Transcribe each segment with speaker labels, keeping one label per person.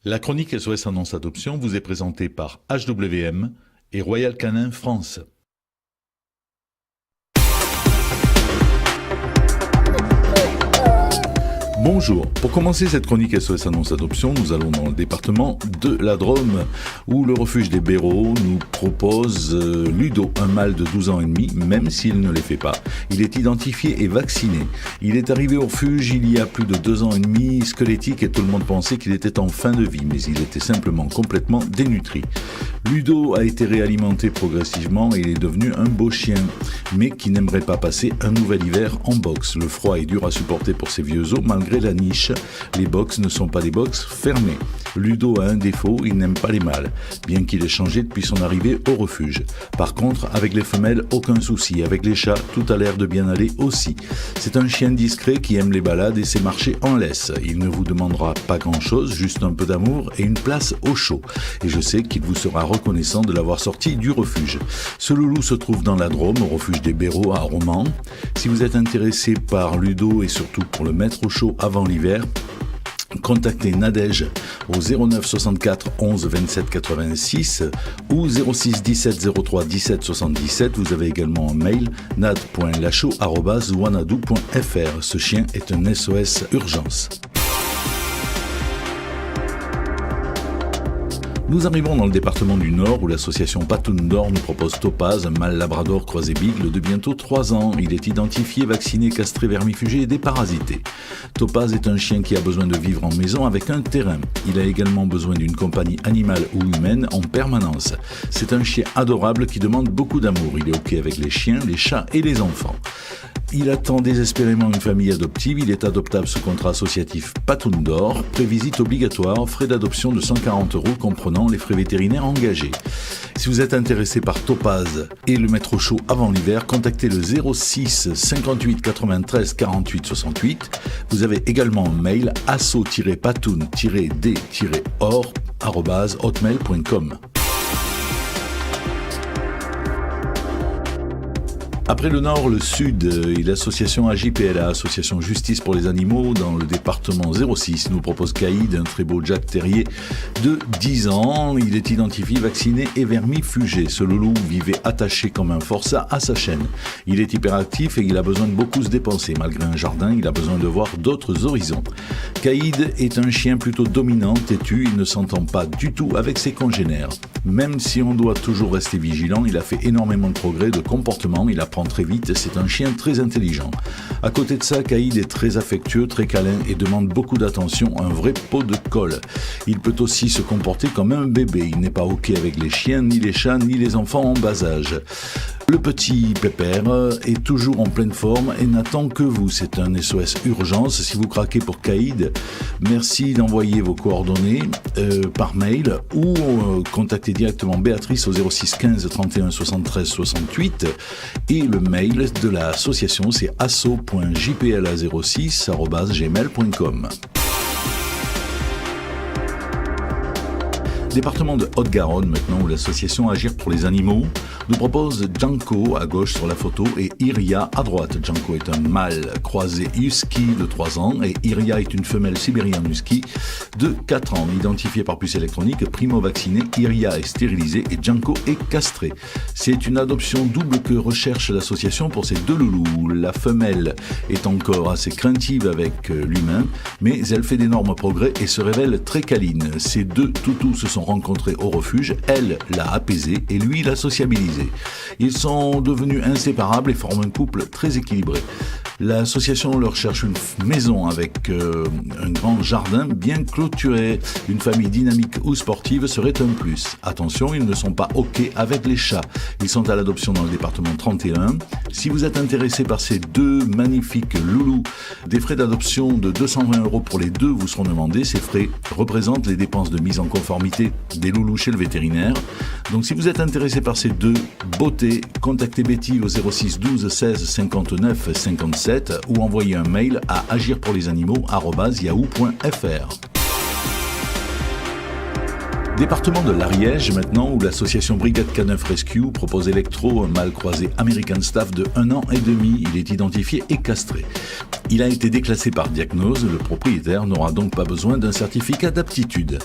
Speaker 1: La chronique SOS Annonce Adoption vous est présentée par HWM et Royal Canin France. Bonjour, pour commencer cette chronique SOS Annonce Adoption, nous allons dans le département de la Drôme, où le refuge des Bérots nous propose Ludo, un mâle de 12 ans et demi, même s'il ne les fait pas. Il est identifié et vacciné. Il est arrivé au refuge il y a plus de 2 ans et demi, squelettique, et tout le monde pensait qu'il était en fin de vie, mais il était simplement complètement dénutri. Ludo a été réalimenté progressivement et il est devenu un beau chien, mais qui n'aimerait pas passer un nouvel hiver en box. Le froid est dur à supporter pour ses vieux os, malgré la niche. Les box ne sont pas des box fermées. Ludo a un défaut, il n'aime pas les mâles, bien qu'il ait changé depuis son arrivée au refuge. Par contre, avec les femelles, aucun souci. Avec les chats, tout a l'air de bien aller aussi. C'est un chien discret qui aime les balades et sait marcher en laisse. Il ne vous demandera pas grand-chose, juste un peu d'amour et une place au chaud. Et je sais qu'il vous sera reconnaissant de l'avoir sorti du refuge. Ce loulou se trouve dans la Drôme, au refuge des Bérots à Romans. Si vous êtes intéressé par Ludo et surtout pour le mettre au chaud avant l'hiver, contactez Nadège au 09 64 11 27 86 ou 06 17 03 17 77. Vous avez également un mail nad.lachaud@wanadoo.fr. Ce chien est un SOS urgence. Nous arrivons dans le département du Nord où l'association Patoun d'Or nous propose Topaz, un mâle labrador croisé beagle de bientôt 3 ans. Il est identifié, vacciné, castré, vermifugé et déparasité. Topaz est un chien qui a besoin de vivre en maison avec un terrain. Il a également besoin d'une compagnie animale ou humaine en permanence. C'est un chien adorable qui demande beaucoup d'amour. Il est OK avec les chiens, les chats et les enfants. Il attend désespérément une famille adoptive. Il est adoptable sous contrat associatif Patoun d'Or. Prévisite obligatoire, frais d'adoption de 140 € comprenant les frais vétérinaires engagés. Si vous êtes intéressé par Topaz et le mettre au chaud avant l'hiver, contactez le 06 58 93 48 68. Vous avez également un mail asso-patoun-d-or@hotmail.com. Après le Nord, le Sud et l'association AJPLA, Association Justice pour les Animaux, dans le département 06, nous propose Caïd, un très beau Jack Terrier de 10 ans. Il est identifié, vacciné et vermifugé. Ce loulou vivait attaché comme un forçat à sa chaîne. Il est hyperactif et il a besoin de beaucoup se dépenser. Malgré un jardin, il a besoin de voir d'autres horizons. Caïd est un chien plutôt dominant, têtu, il ne s'entend pas du tout avec ses congénères. Même si on doit toujours rester vigilant, il a fait énormément de progrès de comportement, il apprend très vite, c'est un chien très intelligent. À côté de ça, Caïd est très affectueux, très câlin et demande beaucoup d'attention, un vrai pot de colle. Il peut aussi se comporter comme un bébé, il n'est pas OK avec les chiens, ni les chats, ni les enfants en bas âge. Le petit pépère est toujours en pleine forme et n'attend que vous. C'est un SOS urgence. Si vous craquez pour Caïd, merci d'envoyer vos coordonnées par mail ou contactez directement Béatrice au 06 15 31 73 68 et le mail de l'association c'est asso.jpla06@gmail.com. Département de Haute-Garonne maintenant où l'association Agir pour les animaux nous propose Janko à gauche sur la photo et Iria à droite. Janko est un mâle croisé husky de 3 ans et Iria est une femelle sibérienne husky de 4 ans. Identifiée par puce électronique, primo-vaccinée, Iria est stérilisée et Janko est castré. C'est une adoption double que recherche l'association pour ces deux loulous. La femelle est encore assez craintive avec l'humain, mais elle fait d'énormes progrès et se révèle très câline. Ces deux toutous se sont rencontrés au refuge, elle l'a apaisé et lui l'a sociabilisé. Ils sont devenus inséparables et forment un couple très équilibré. L'association leur cherche une maison avec un grand jardin bien clôturé. Une famille dynamique ou sportive serait un plus. Attention, ils ne sont pas OK avec les chats. Ils sont à l'adoption dans le département 31. Si vous êtes intéressé par ces deux magnifiques loulous, des frais d'adoption de 220 € pour les deux vous seront demandés. Ces frais représentent les dépenses de mise en conformité des loulous chez le vétérinaire. Donc si vous êtes intéressé par ces deux beautés, contactez Betty au 06 12 16 59 57 ou envoyez un mail à agirpourlesanimaux@yahoo.fr. Département de l'Ariège maintenant où l'association Brigade K9 Rescue propose Electro, un mâle croisé American Staff de 1 an et demi. Il est identifié et castré. Il a été déclassé par diagnose, le propriétaire n'aura donc pas besoin d'un certificat d'aptitude.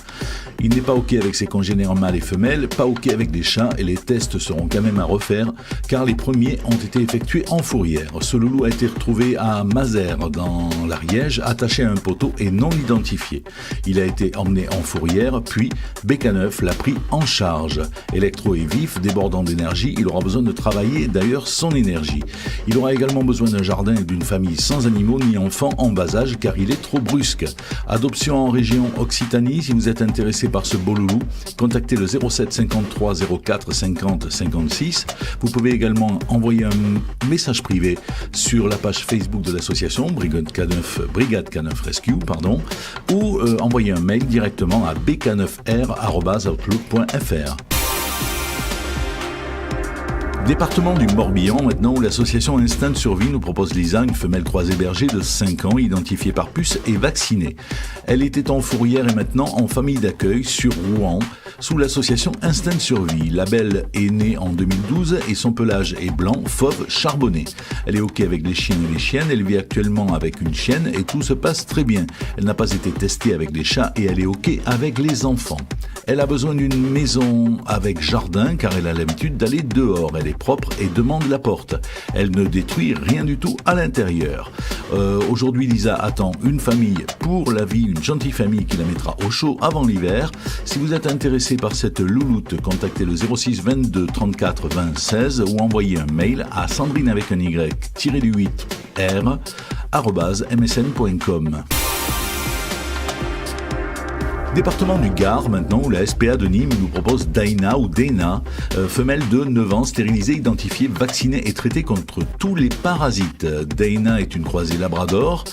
Speaker 1: Il n'est pas OK avec ses congénères mâles et femelles, pas OK avec les chats et les tests seront quand même à refaire car les premiers ont été effectués en fourrière. Ce loulou a été retrouvé à Mazères dans l'Ariège, attaché à un poteau et non identifié. Il a été emmené en fourrière, puis BK9 l'a pris en charge. Électro et vif, débordant d'énergie, il aura besoin de travailler d'ailleurs son énergie. Il aura également besoin d'un jardin et d'une famille sans animaux ni enfants en bas âge car il est trop brusque. Adoption en région Occitanie, si vous êtes intéressé par ce beau loulou, contactez le 07 53 04 50 56. Vous pouvez également envoyer un message privé sur la page Facebook de l'association Brigade K9 Rescue, ou envoyer un mail directement à bk9r@outlook.fr. Département du Morbihan, maintenant, où l'association Instinct de Survie nous propose Lisa, une femelle croisée berger de 5 ans, identifiée par puce et vaccinée. Elle était en fourrière et maintenant en famille d'accueil sur Rouen, sous l'association Instinct de Survie. La belle est née en 2012 et son pelage est blanc, fauve, charbonné. Elle est OK avec les chiens et les chiennes, elle vit actuellement avec une chienne et tout se passe très bien. Elle n'a pas été testée avec les chats et elle est OK avec les enfants. Elle a besoin d'une maison avec jardin car elle a l'habitude d'aller dehors. Elle est propre et demande la porte. Elle ne détruit rien du tout à l'intérieur. Aujourd'hui, Lisa attend une famille pour la vie, une gentille famille qui la mettra au chaud avant l'hiver. Si vous êtes intéressé par cette louloute, contactez le 06 22 34 20 16 ou envoyez un mail à Sandrine avec un y-8r@msn.com. Département du Gard, maintenant, où la SPA de Nîmes nous propose Daina ou Dana, femelle de 9 ans, stérilisée, identifiée, vaccinée et traitée contre tous les parasites. Dana est une croisée labrador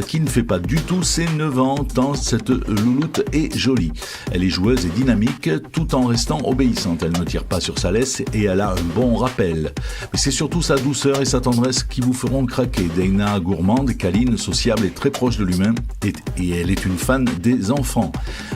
Speaker 1: qui ne fait pas du tout ses 9 ans, tant cette louloute est jolie. Elle est joueuse et dynamique, tout en restant obéissante. Elle ne tire pas sur sa laisse et elle a un bon rappel. Mais c'est surtout sa douceur et sa tendresse qui vous feront craquer. Dana, gourmande, câline, sociable et très proche de l'humain, et elle est une fan des enfants.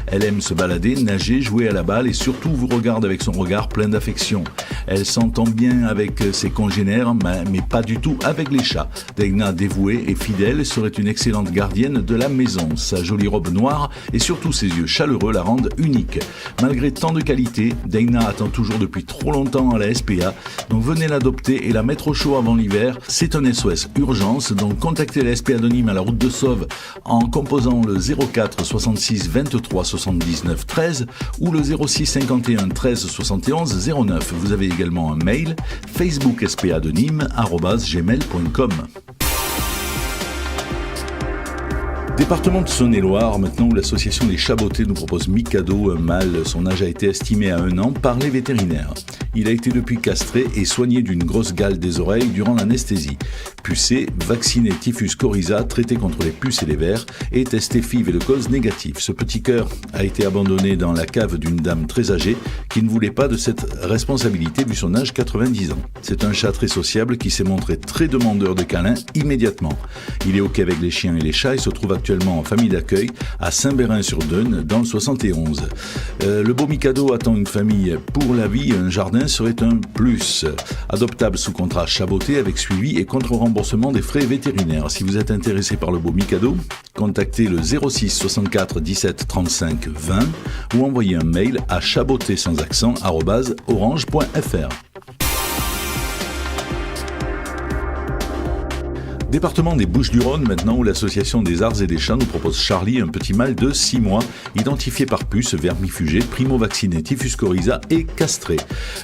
Speaker 1: Elle aime se balader, nager, jouer à la balle et surtout vous regarde avec son regard plein d'affection. Elle s'entend bien avec ses congénères, mais pas du tout avec les chats. Dana, dévouée et fidèle, serait une excellente gardienne de la maison. Sa jolie robe noire et surtout ses yeux chaleureux la rendent unique. Malgré tant de qualités, Dana attend toujours depuis trop longtemps à la SPA, donc venez l'adopter et la mettre au chaud avant l'hiver. C'est un SOS urgence, donc contactez la SPA de Nîmes à la route de Sauve en composant le 04 66 23 79 13 ou le 06 51 13 71 09. Vous avez également un mail Facebook SPA de Nîmes @gmail.com. Département de Saône-et-Loire, maintenant, où l'association Les Chabotés nous propose Mikado, un mâle. Son âge a été estimé à 1 an par les vétérinaires. Il a été depuis castré et soigné d'une grosse gale des oreilles durant l'anesthésie. Pucé, vacciné typhus coryza, traité contre les puces et les vers et testé FIV et de cause négative. Ce petit cœur a été abandonné dans la cave d'une dame très âgée qui ne voulait pas de cette responsabilité vu son âge 90 ans. C'est un chat très sociable qui s'est montré très demandeur de câlins immédiatement. Il est OK avec les chiens et les chats et se trouve actuellement en famille d'accueil à Saint-Bérin-sur-Deûne dans le 71. Le beau Mikado attend une famille pour la vie, un jardin serait un plus. Adoptable sous contrat chaboté avec suivi et contre-remboursement des frais vétérinaires. Si vous êtes intéressé par le beau Mikado, contactez le 06 64 17 35 20 ou envoyez un mail à chaboté sans accent @orange.fr. Département des Bouches-du-Rhône, maintenant, où l'association des Arts et des Chats nous propose Charlie, un petit mâle de 6 mois, identifié par puce, vermifugé, primo-vacciné, typhus coryza et castré.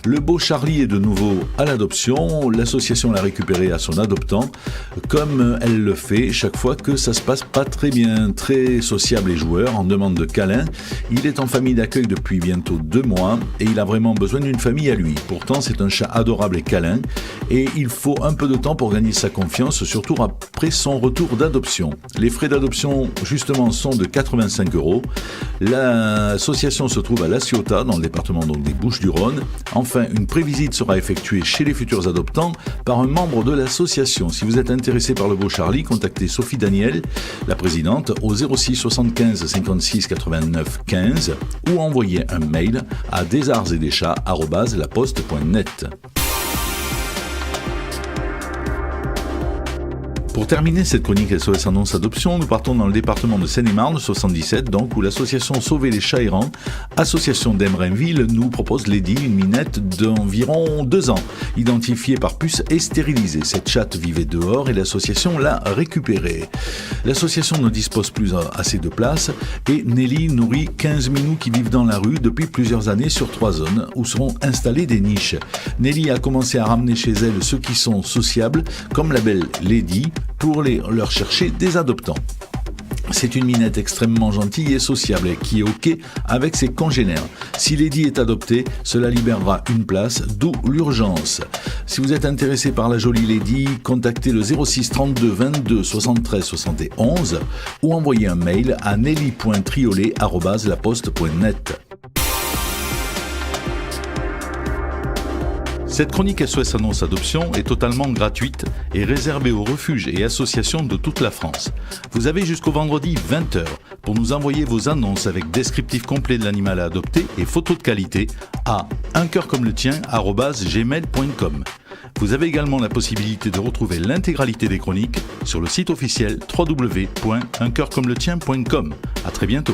Speaker 1: Le beau Charlie est de nouveau à l'adoption. L'association l'a récupéré à son adoptant, comme elle le fait chaque fois que ça se passe pas très bien. Très sociable et joueur, en demande de câlin. Il est en famille d'accueil depuis bientôt 2 mois et il a vraiment besoin d'une famille à lui. Pourtant, c'est un chat adorable et câlin et il faut un peu de temps pour gagner sa confiance, surtout après son retour d'adoption. Les frais d'adoption, justement, sont de 85 €. L'association se trouve à La Ciotat, dans le département donc des Bouches-du-Rhône. Enfin, une prévisite sera effectuée chez les futurs adoptants par un membre de l'association. Si vous êtes intéressé par le beau Charlie, contactez Sophie Daniel, la présidente, au 06 75 56 89 15 ou envoyez un mail à desartsetdeschats@laposte.net. Pour terminer cette chronique SOS Annonce Adoption, nous partons dans le département de Seine-et-Marne, 77, donc, où l'association Sauver les chats errants, association d'Emerainville, nous propose Lady, une minette d'environ 2 ans, identifiée par puce et stérilisée. Cette chatte vivait dehors et l'association l'a récupérée. L'association ne dispose plus assez de place et Nelly nourrit 15 minous qui vivent dans la rue depuis plusieurs années sur 3 zones où seront installées des niches. Nelly a commencé à ramener chez elle ceux qui sont sociables, comme la belle Lady, pour leur chercher des adoptants. C'est une minette extrêmement gentille et sociable qui est OK avec ses congénères. Si Lady est adoptée, cela libérera une place, d'où l'urgence. Si vous êtes intéressé par la jolie Lady, contactez le 06 32 22 73 71 ou envoyez un mail à nelly.triolet@laposte.net. Cette chronique SOS Annonce Adoption est totalement gratuite et réservée aux refuges et associations de toute la France. Vous avez jusqu'au vendredi 20h pour nous envoyer vos annonces avec descriptif complet de l'animal à adopter et photos de qualité à uncoeurcommele@gmail.com. Vous avez également la possibilité de retrouver l'intégralité des chroniques sur le site officiel www.uncoeurcommele.com. À très bientôt.